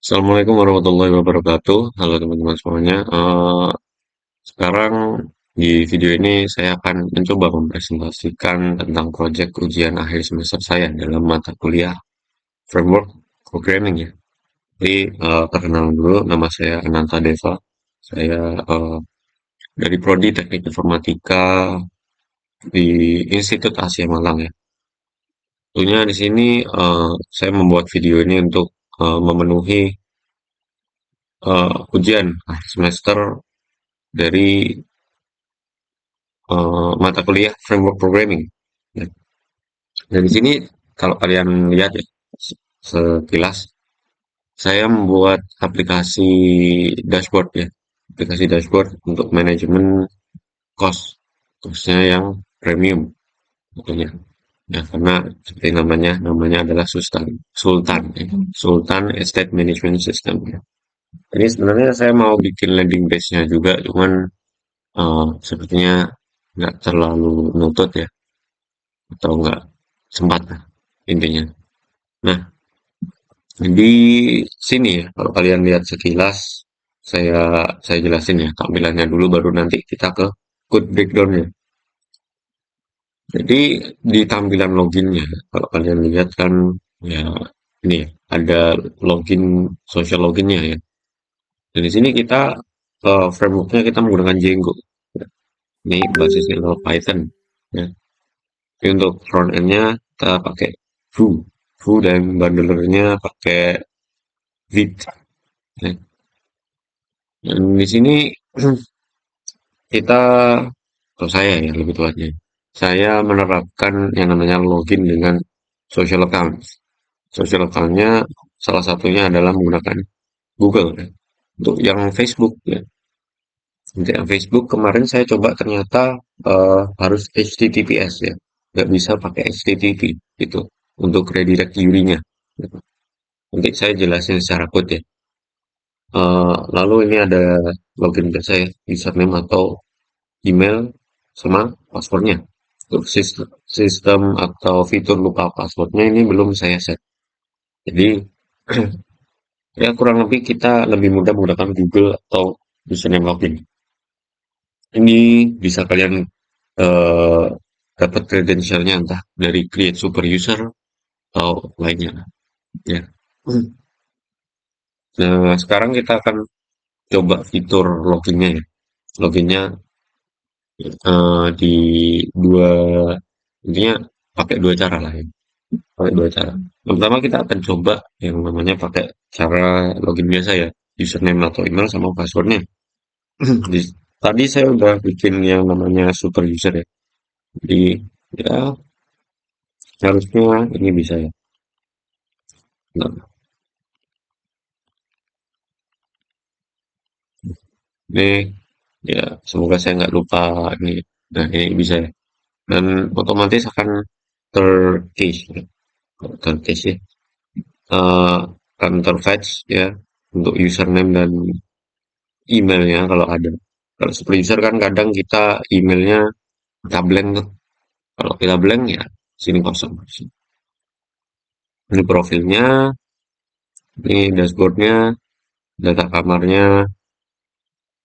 Assalamualaikum warahmatullahi wabarakatuh. Halo teman-teman semuanya. Sekarang di video ini saya akan mencoba mempresentasikan tentang proyek ujian akhir semester saya dalam mata kuliah Framework Programming ya. Jadi perkenalan dulu, nama saya Ananta Deva. Saya dari Prodi Teknik Informatika di Institut Asia Malang ya. Tentunya di sini saya membuat video ini untuk memenuhi ujian akhir semester dari mata kuliah framework programming. Ya. Dan di sini kalau kalian lihat ya sekilas, saya membuat aplikasi dashboard ya, aplikasi dashboard untuk manajemen costnya yang premium tentunya. Ya, karena seperti namanya adalah Sultan, ya. Sultan Estate Management System. Ya. Ini sebenarnya saya mau bikin landing page-nya juga, cuman sepertinya nggak terlalu nutut ya, atau nggak sempat lah intinya. Nah, di sini ya, kalau kalian lihat sekilas, saya jelasin ya tampilannya dulu, baru nanti kita ke code breakdown-nya. Jadi di tampilan loginnya, kalau kalian lihat kan ya ini ya, ada login social loginnya ya. Dan di sini kita frameworknya kita menggunakan Django. Ini basisnya adalah Python. Ya. Tapi untuk front end-nya kita pakai Vue. Vue dan bundlernya pakai Vite. Ya. Dan di sini kita, atau saya ya lebih tepatnya, saya menerapkan yang namanya login dengan social account. Social account-nya salah satunya adalah menggunakan Google ya. Untuk yang Facebook ya. Untuk yang Facebook kemarin saya coba ternyata harus HTTPS ya. Nggak bisa pakai HTTP gitu untuk redirect URI-nya. Nanti saya jelasin secara code ya. Lalu ini ada login biasa ya, username atau email sama passwordnya. Untuk sistem atau fitur lupa passwordnya ini belum saya set. Jadi ya kurang lebih kita lebih mudah menggunakan Google atau username login. Ini bisa kalian eh, dapat credentialnya entah dari create super user atau lainnya. Ya. Nah, sekarang kita akan coba fitur loginnya ya. Loginnya di dua, intinya pakai dua cara lah ya. Pakai dua cara. Yang pertama kita akan coba yang namanya pakai cara login biasa ya, username atau email sama passwordnya. Tadi saya udah bikin yang namanya super user ya. Jadi ya harusnya ini bisa ya. Nah, ini ya semoga saya nggak lupa ini. Nah ini bisa ya. Dan otomatis akan tercase ya. Tercase ya. Eh, akan terfetch ya untuk username dan emailnya kalau ada. Kalau super user kan kadang kita emailnya kita blank tuh. Kalau kita blank ya sini kosong. Ini profilnya, ini dashboardnya, data kamarnya,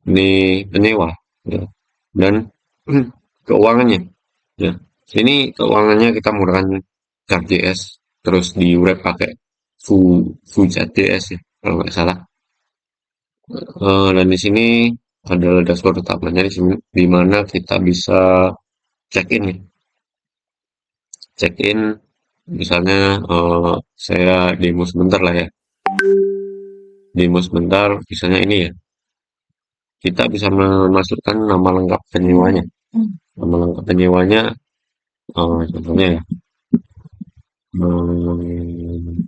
ini penyewa, ya. Dan keuangannya, ya. Ini keuangannya kita menggunakan Chart.js, terus di wrap pakai Vue.js ya, kalau nggak salah. Dan di sini adalah dashboard utamanya di sini, di mana kita bisa check in ya. Check in, misalnya saya demo sebentar lah ya. Demo sebentar, misalnya ini ya. Kita bisa memasukkan nama lengkap penyewanya. Nama lengkap penyewanya, contohnya ya, hmm,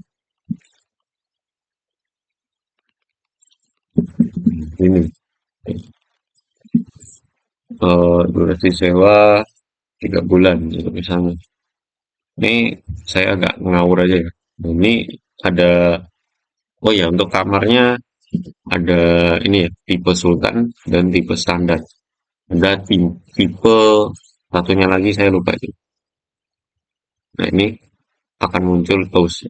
ini durasi sewa 3 bulan gitu misalnya. Ini saya agak ngawur aja ya. Nah, ini ada, oh ya untuk kamarnya ada ini ya, tipe Sultan dan tipe standar. Ada tipe satunya lagi saya lupa itu. Nah ini akan muncul post.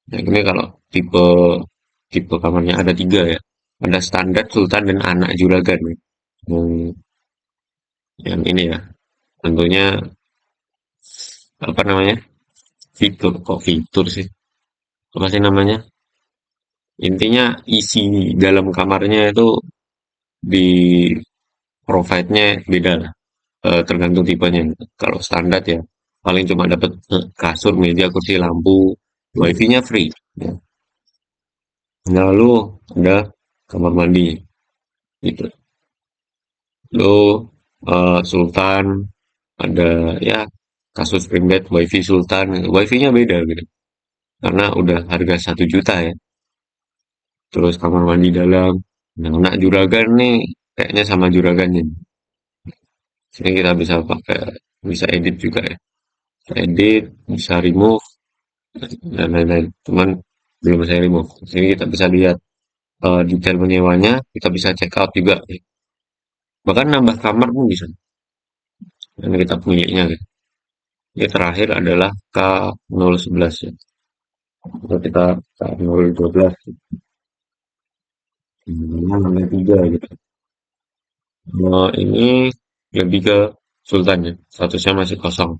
Nah ini kalau tipe tipe kamarnya ada tiga ya. Ada standar, sultan, dan anak juragan. Yang, yang ini ya, tentunya apa namanya? Fitur, kok fitur sih? Apa sih namanya? Intinya isi dalam kamarnya itu di provide-nya beda lah. Tergantung tipenya. Kalau standar ya, paling cuma dapat kasur, meja, kursi, lampu, wifi-nya free. Ya. Lalu ada kamar mandi, gitu. Lalu sultan, ada ya kasus spring bed, wifi sultan, wifi-nya beda gitu. Karena udah harga 1 juta ya. Terus kamar mandi dalam. Nah, anak juragan nih kayaknya sama juragannya. Sini kita bisa pakai, bisa edit juga ya. Bisa edit, bisa remove, dan lain-lain. Cuman belum saya remove. Sini kita bisa lihat detail penyewanya, kita bisa check out juga. Bahkan nambah kamar pun bisa. Ini kita punyanya. Gitu. Yang terakhir adalah K011 ya. Kalau kita K012, namanya 3 gitu. Ini lebih ke Sultan ya, statusnya masih kosong.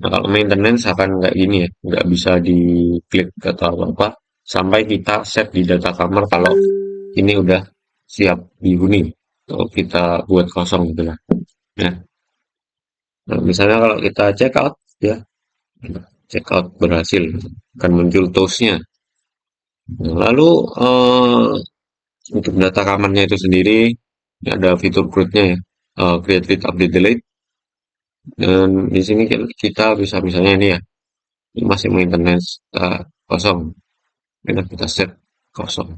Nah, kalau maintenance akan kayak gini ya, nggak bisa diklik atau apa-apa, sampai kita set di data kamar kalau ini udah siap dihuni, atau kita buat kosong gitu lah. Ya. Nah, misalnya kalau kita check out, ya, check out berhasil, akan muncul toast-nya. Nah, lalu untuk data kamarnya itu sendiri, ini ada fitur create-nya ya, create, read, update, delete. Dan di sini kita bisa misalnya ini ya, ini masih maintenance kosong. Ini kita set kosong.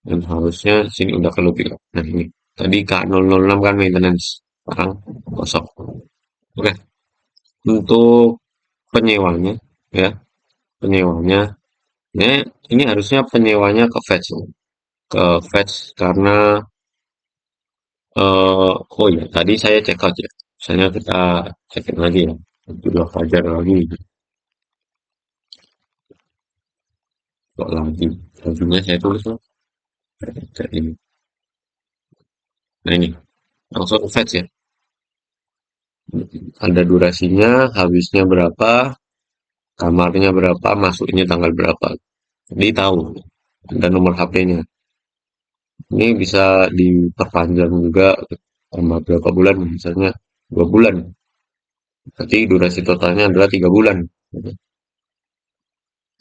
Dan harusnya sini udah keluar. Nah ini tadi K006 kan maintenance, sekarang kosong. Oke, untuk penyewanya ya, penyewanya ini harusnya penyewanya ke fetch, karena oh ya tadi saya check out ya. Misalnya kita cekin lagi ya, udah fajar lagi, kok lagi. Lagunya saya tulis loh. Kayak ini. Nah ini, langsung fetch ya. Ada durasinya, habisnya berapa, kamarnya berapa, masuknya tanggal berapa. Jadi tahu, ada nomor HP-nya. Ini bisa diperpanjang juga tambah berapa bulan, misalnya 2 bulan. Berarti durasi totalnya adalah 3 bulan.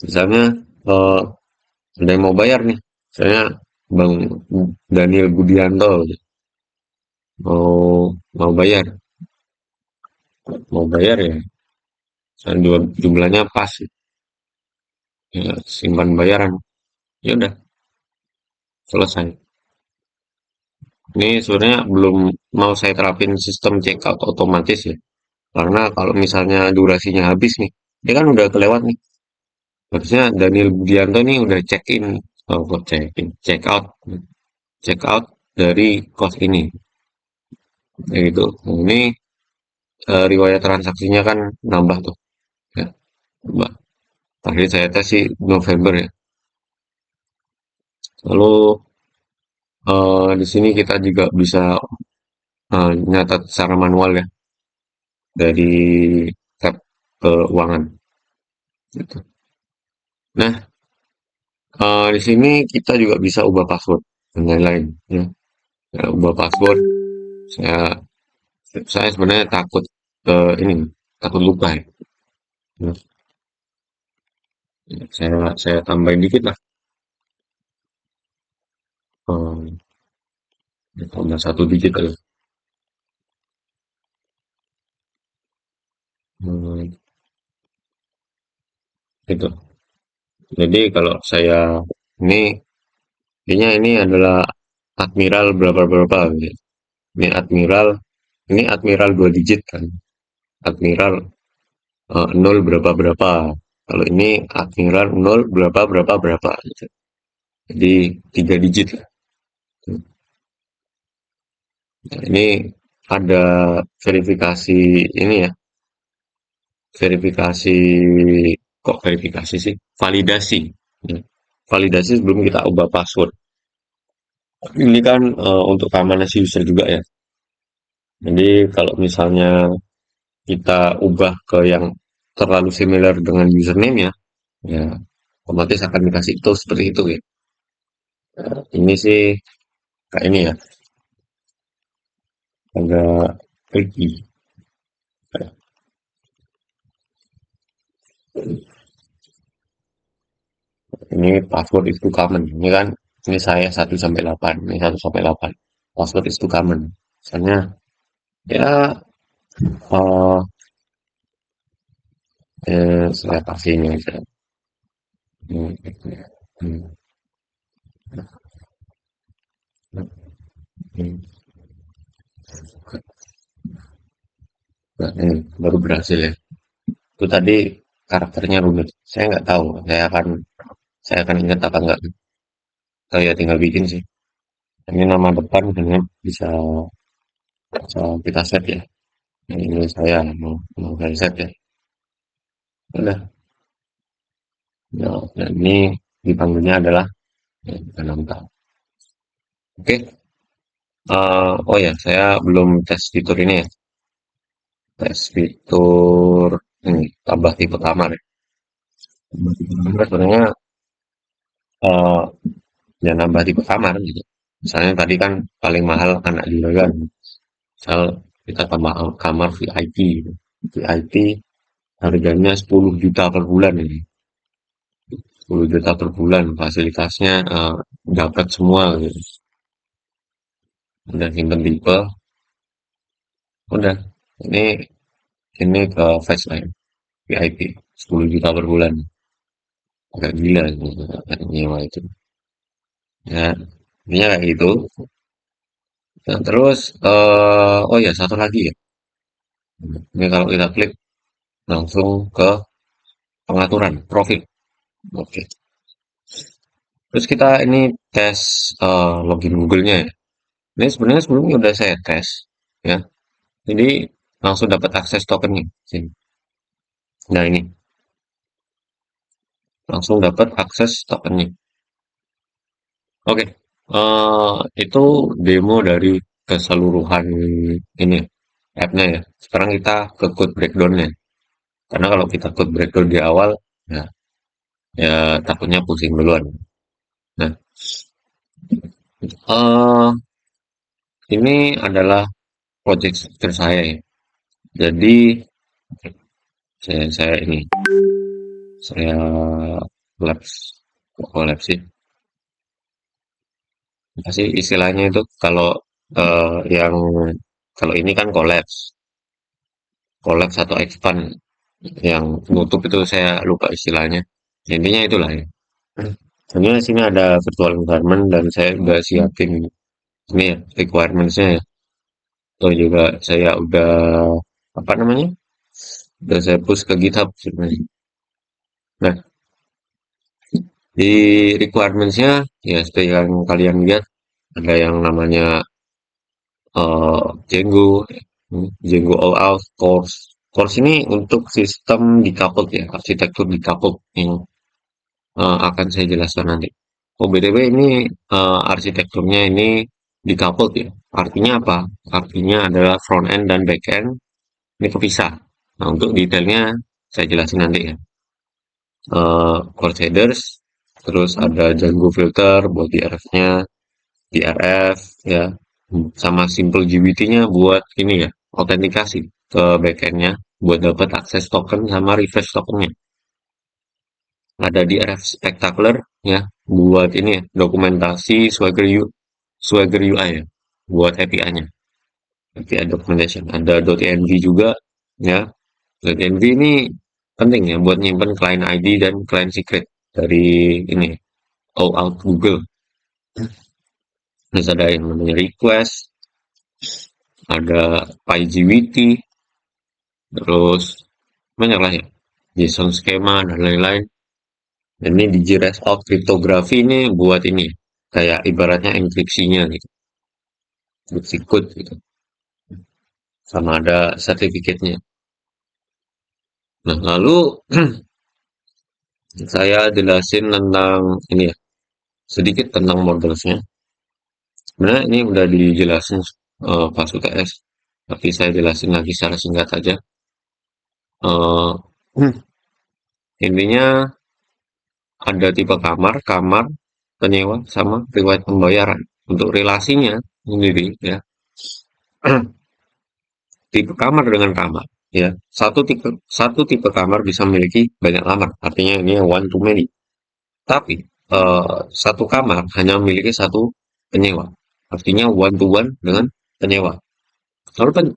Misalnya eh, ada yang mau bayar nih, misalnya Bang Daniel Budianto mau mau bayar, ya, misalnya jumlahnya pas, ya, simpan bayaran, ya udah selesai. Ini sebenarnya belum mau saya terapin sistem checkout otomatis ya. Karena kalau misalnya durasinya habis nih, dia kan udah kelewat nih. Harusnya Daniel Budianto nih udah check-in, kok check-in, check out dari kos ini. Ya gitu. Nah, ini riwayat transaksinya kan nambah tuh. Ya, nambah. Terakhir saya tes sih November ya. Lalu di sini kita juga bisa nyatat secara manual ya dari tab keuangan. Gitu. Nah, di sini kita juga bisa ubah password dan lain-lain. Ya. Ya, ubah password. Saya saya sebenarnya takut ini takut lupa ya. Ya, saya tambahin dikit lah. Eh, tambah 1 digit aja. Hmm, gitu. Jadi kalau saya ini intinya ini adalah Admiral berapa berapa gitu. Ini Admiral, 2 digit kan. Admiral 0 berapa berapa. Kalau ini Admiral 0 berapa berapa berapa gitu. Jadi 3 digit lah. Nah, ini ada verifikasi ini ya, verifikasi kok verifikasi sih? Validasi. Ya. validasi sebelum kita ubah password. Ini kan untuk keamanan si user juga ya. Jadi kalau misalnya kita ubah ke yang terlalu similar dengan username ya, ya otomatis akan dikasih tools seperti itu ya. Ini sih kayak ini ya, agak tricky. Ini password itu common. Ini kan ini saya 1 sampai 8, ini 1 sampai 8. Password itu common. Misalnya ya eh saya kasih ini aja. Hmm, hmm, hmm. Nah, ini baru berhasil ya. Itu tadi karakternya rumit. Saya nggak tahu. Saya akan ingat apa enggak. Saya tinggal bikin sih. Ini nama depan dengan bisa kita set ya. Ini saya mau saya set ya. Udah. Nah, dan ini dipanggilnya adalah penonton. Oke. Oh ya, saya belum tes fitur ini ya. Tes fitur ini tambah tipe kamar ya. Tambah tipe kamar sebenarnya eh, ya nambah tipe kamar gitu. Misalnya tadi kan paling mahal anak juragan. Misal kita tambah kamar VIP gitu. VIP harganya 10 juta per bulan ini. 10 juta per bulan fasilitasnya dapat semua gitu. Udah simpen tipe, udah. Ini ke Facetime VIP 10 juta per bulan. Agak gila gitu kan nyewa itu. Ya, intinya kayak gitu. Nah, terus oh ya satu lagi ya. Ini kalau kita klik langsung ke pengaturan profil. Oke. Terus kita ini tes login Google-nya ya. Ini sebenarnya sebelumnya udah saya tes ya. Jadi langsung dapat akses tokennya. Sini. Nah ini langsung dapat akses tokennya. Oke. Itu demo dari keseluruhan ini app-nya ya. Sekarang kita ke code breakdown-nya. Karena kalau kita code breakdown di awal, ya, ya takutnya pusing duluan. Nah, eh ini adalah project struktur saya ya. Jadi saya ini saya labs, kok collab sih. Apa sih istilahnya itu kalau yang kalau ini kan collapse, collapse atau expand. Yang nutup itu saya lupa istilahnya. Intinya itulah ya. Sebenarnya sini ada virtual environment dan saya udah siapin ini ya requirements-nya ya. Atau juga saya udah apa namanya? Udah saya push ke GitHub sebenarnya. Nah, di requirements-nya ya seperti yang kalian lihat ada yang namanya Django, Django All Out Course. Course ini untuk sistem decoupled ya, arsitektur decoupled yang akan saya jelaskan nanti. Oh, BTW ini arsitekturnya ini decoupled ya. Artinya apa? Artinya adalah front end dan back end ini kepisah. Nah, untuk detailnya saya jelasin nanti ya. Core shaders, terus ada Django filter buat DRF-nya, DRF ya, sama simple GBT-nya buat ini ya, autentikasi ke backend-nya buat dapat akses token sama refresh tokennya. Ada DRF Spectacular ya, buat ini ya, dokumentasi Swagger UI ya, buat API-nya. API documentation. Ada .env juga ya. .env ini penting ya buat nyimpen client ID dan client secret dari ini all out Google. Terus ada yang namanya request, ada PyGWT, terus banyak lah ya. JSON schema dan lain-lain. Dan ini DigiRes out cryptography ini buat ini kayak ibaratnya enkripsinya gitu, enkripsi code gitu. Sama ada sertifikatnya. Nah, lalu Saya jelasin tentang ini ya, sedikit tentang modelsnya. Sebenarnya ini udah dijelasin pas UTS, tapi saya jelasin lagi secara singkat aja. Eh, intinya ada tipe kamar, kamar, penyewa, sama riwayat pembayaran. Untuk relasinya sendiri ya, tipe kamar dengan kamar ya. Satu tipe kamar bisa memiliki banyak kamar. Artinya ini one to many. Tapi satu kamar hanya memiliki satu penyewa. Artinya one to one dengan penyewa. Lalu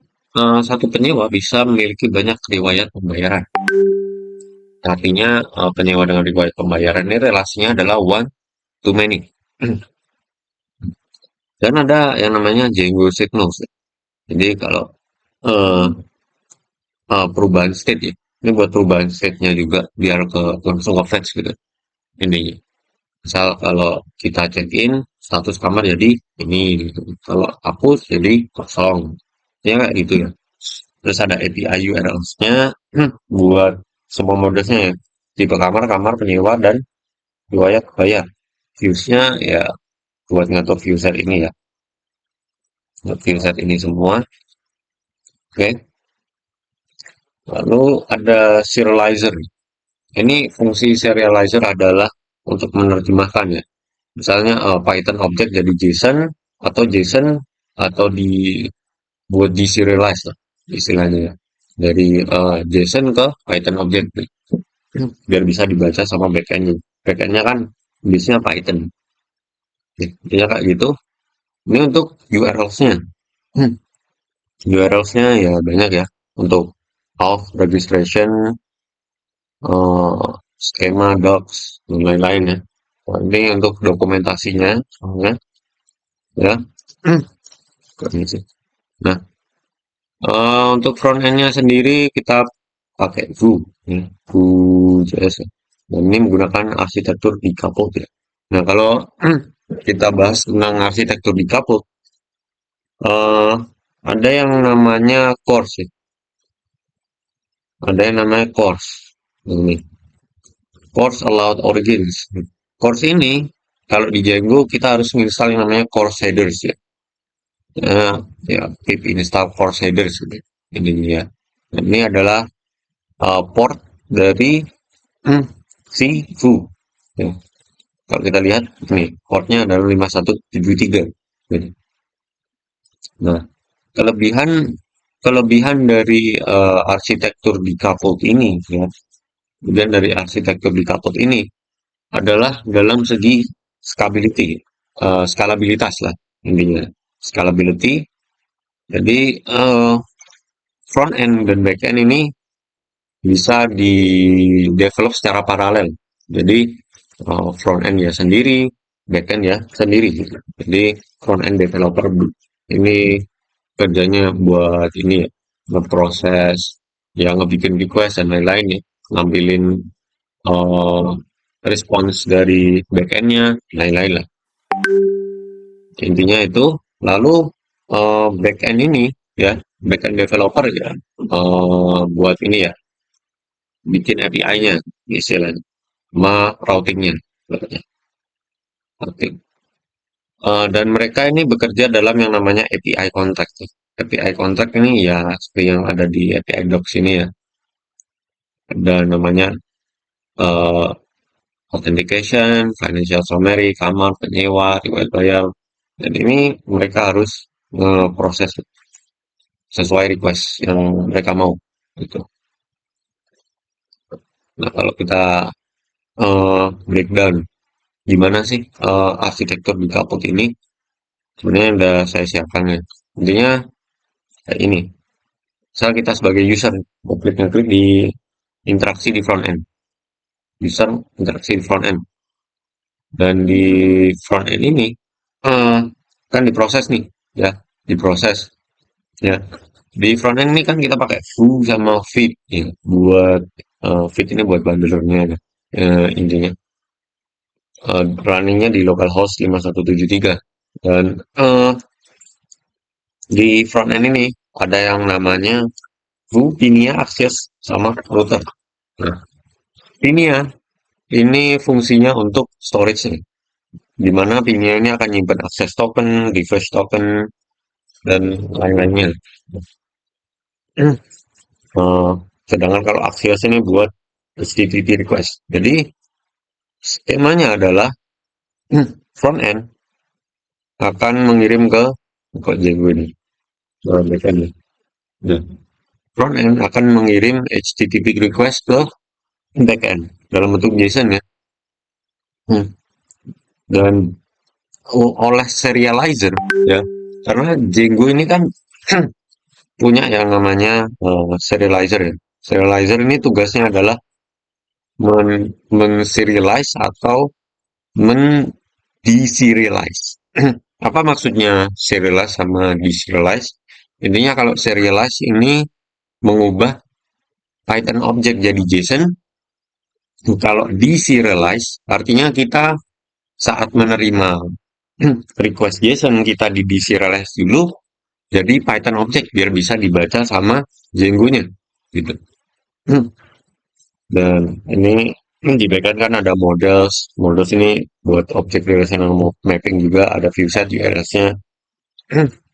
satu penyewa bisa memiliki banyak riwayat pembayaran. Artinya penyewa dengan riwayat pembayaran ini relasinya adalah one to many. Dan ada yang namanya Django signals. Jadi kalau eh, perubahan state ya, ini buat perubahan state-nya juga biar langsung ke fetch gitu intinya. Misal kalau kita check in status kamar jadi ini gitu. Kalau hapus jadi kosong. Ya kayak gitu ya. Terus ada API URLs-nya buat semua modusnya ya. Tipe kamar, kamar penyewa dan riwayat bayar. Views-nya ya buat ngatur view set ini ya. Buat view set ini semua. Oke. Lalu ada serializer. Ini fungsi serializer adalah untuk menerjemahkan ya. Misalnya Python object jadi JSON atau JSON atau buat di serialize lah istilahnya ya. Dari JSON ke Python object biar bisa dibaca sama backend. Backendnya kan biasanya Python. Intinya kayak gitu. Ini untuk URLs-nya. URLs-nya ya banyak ya. Untuk auth, registration, skema, docs, dan lain-lain ya. Nah, ini untuk dokumentasinya, soalnya ya. Permisi. Nah, untuk front end-nya sendiri kita pakai Vue, ya. Vue.js ya. Dan ini menggunakan arsitektur di kapot ya. Nah, kalau kita bahas tentang arsitektur di kapot, eh, ada yang namanya course ya. Ada yang namanya course. Ini course allowed origins. Course ini kalau di Django kita harus install yang namanya course headers ya. Ya, pip install course headers gitu. Ini ya. Ini adalah port dari si Foo. Ya. Kalau kita lihat nih, portnya adalah 5173. Gitu. Nah, kelebihan kelebihan dari arsitektur di kapot ini ya. Kemudian dari arsitektur di kapot ini adalah dalam segi scalability, skalabilitas lah intinya. Scalability. Jadi front end dan back end ini bisa di develop secara paralel. Jadi front end ya sendiri, back end ya sendiri. Jadi front end developer ini kerjanya buat ini ya, ngeproses, ya ngebikin request dan lain-lain ya, ngambilin eh, respons dari back end-nya, lain-lain lah. Intinya itu, lalu back end ini ya, back end developer ya, buat ini ya, bikin API-nya, istilahnya, sama routing-nya, routing. Dan mereka ini bekerja dalam yang namanya API contract. API contract ini ya seperti yang ada di API Docs ini ya. Ada namanya eh, authentication, financial summary, kamar, penyewa, riwayat bayar. Dan ini mereka harus proses sesuai request yang mereka mau. Gitu. Nah, kalau kita breakdown gimana sih arsitektur di kaput ini, sebenarnya udah saya siapkan ya. Intinya kayak ini. Misal kita sebagai user, mau klik di interaksi di front end. User interaksi di front end. Dan di front end ini, eh, kan diproses nih, ya, diproses. Ya, di front end ini kan kita pakai foo sama feed, ya, buat feed ini buat bundlernya, ya. Intinya runningnya di localhost 5173 dan di front end ini ada yang namanya foo, pinia, access sama router. Nah, pinia ini fungsinya untuk storage nih, di mana pinnya ini akan nyimpan akses token, refresh token, dan lain-lainnya. Eh, Sedangkan kalau Axios ini buat HTTP request. Jadi skemanya adalah front end akan mengirim ke Django ini, ke backend. Nah, front end akan mengirim HTTP request ke backend dalam bentuk JSON ya. Hmm. Dan oleh serializer ya, karena Django ini kan punya yang namanya serializer ya. Serializer ini tugasnya adalah men-serialize atau men-deserialize. Apa maksudnya serialize sama deserialize? Intinya kalau serialize ini mengubah Python object jadi JSON. Kalau deserialize artinya kita saat menerima request JSON kita di deserialize dulu jadi Python object biar bisa dibaca sama Django-nya gitu. Dan ini di backend kan ada models. Models ini buat object relational mapping juga, ada viewset URL-nya.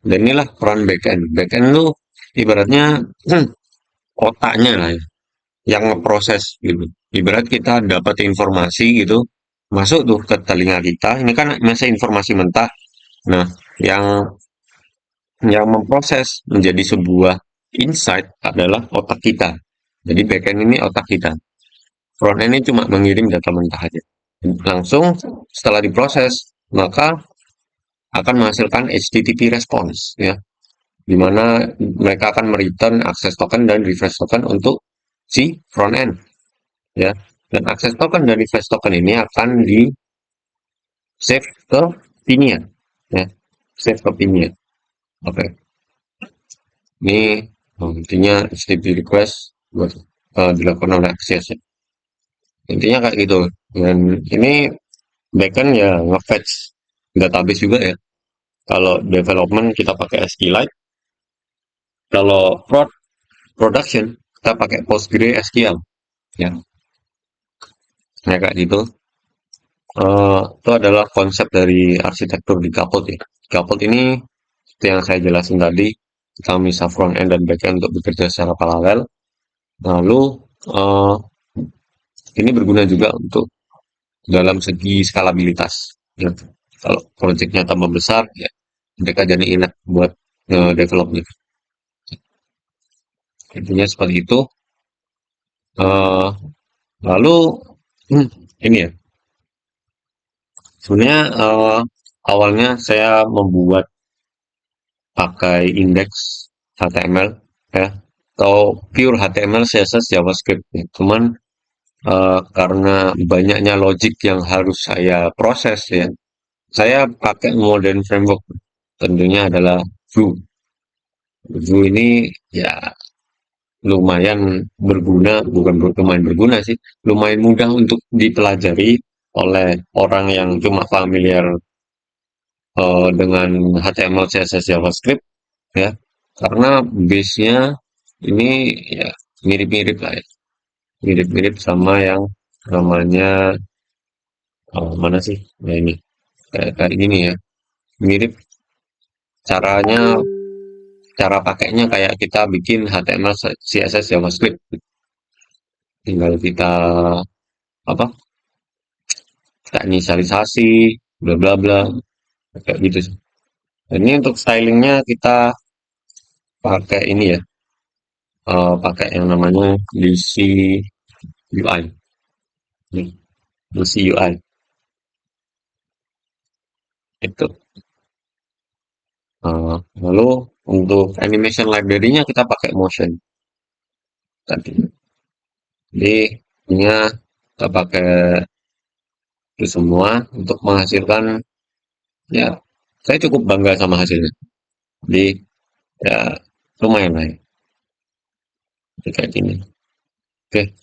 Dan inilah peran backend. Backend itu ibaratnya otaknya lah ya, yang ngeproses gitu. Ibarat kita dapat informasi gitu, masuk tuh ke telinga kita. Ini kan masih informasi mentah. Nah, yang memproses menjadi sebuah insight adalah otak kita. Jadi backend ini otak kita. Front end ini cuma mengirim data mentah aja. Langsung setelah diproses, maka akan menghasilkan HTTP response ya, di mana mereka akan mereturn akses token dan refresh token untuk si front end ya. Dan akses token dan refresh token ini akan di save ke pinnya ya, save ke pinnya. Oke, ini intinya HTTP request buat dilakukan oleh Axios ya. Intinya kayak gitu. Dan ini backend ya nge-fetch database juga ya. Kalau development kita pakai SQLite, kalau production kita pakai PostgreSQL ya. Nah, kayak gitu. Itu adalah konsep dari arsitektur di Kapot ya. Kapot ini seperti yang saya jelasin tadi, kita bisa front end dan back end untuk bekerja secara paralel. Lalu eh, ini berguna juga untuk dalam segi skalabilitas. Ya. Kalau proyeknya tambah besar, ya mereka jadi enak buat developnya. Intinya seperti itu. Eh, Lalu ini ya, sebenarnya awalnya saya membuat pakai indeks HTML ya, atau pure HTML, CSS, JavaScript. Ya. Cuman karena banyaknya logic yang harus saya proses ya, saya pakai modern framework. Tentunya adalah Vue. Vue ini ya lumayan berguna, bukan lumayan berguna sih, lumayan mudah untuk dipelajari oleh orang yang cuma familiar dengan HTML, CSS, JavaScript ya, karena base-nya ini ya mirip-mirip lah ya, mirip-mirip sama yang namanya mana sih? Ya ini kayak gini ya, mirip caranya, cara pakainya kayak kita bikin HTML, CSS, JavaScript, tinggal kita apa? Kita inisialisasi, bla bla bla, kayak gitu sih. Dan ini untuk stylingnya kita pakai ini ya, pakai yang namanya DC UI, nih, DC UI itu. Lalu untuk animation library-nya kita pakai Motion tadi. Jadi ini kita pakai itu semua untuk menghasilkan ya, saya cukup bangga sama hasilnya. Jadi ya lumayan lah ya, kayak gini. Oke,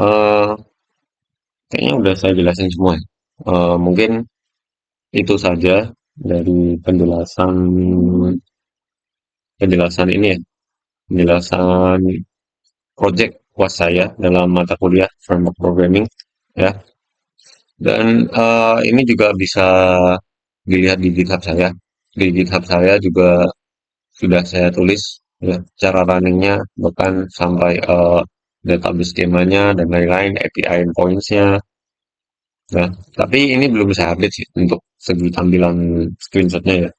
eh, kayaknya udah saya jelasin semua ya. Mungkin itu saja dari penjelasan penjelasan ini ya, penjelasan project kuas saya dalam mata kuliah framework programming. ya. Dan ini juga bisa dilihat di GitHub saya. Di GitHub saya juga sudah saya tulis ya, cara runningnya bahkan sampai database skemanya dan lain-lain, API endpoints-nya. Nah, tapi ini belum saya update sih untuk segi tampilan screenshotnya ya.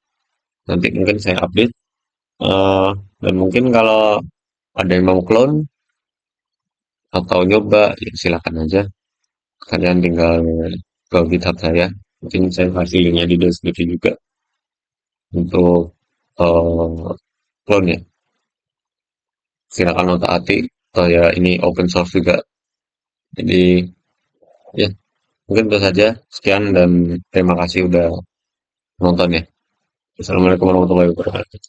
Nanti mungkin saya update. eh, dan mungkin kalau ada yang mau clone atau nyoba, ya silakan aja. Kalian tinggal ke GitHub saya. Mungkin saya kasih linknya di deskripsi juga untuk clone ya. Silakan otak atik. Ya ini open source juga. Jadi ya mungkin itu saja. Sekian dan terima kasih udah nonton ya. Assalamualaikum warahmatullahi wabarakatuh.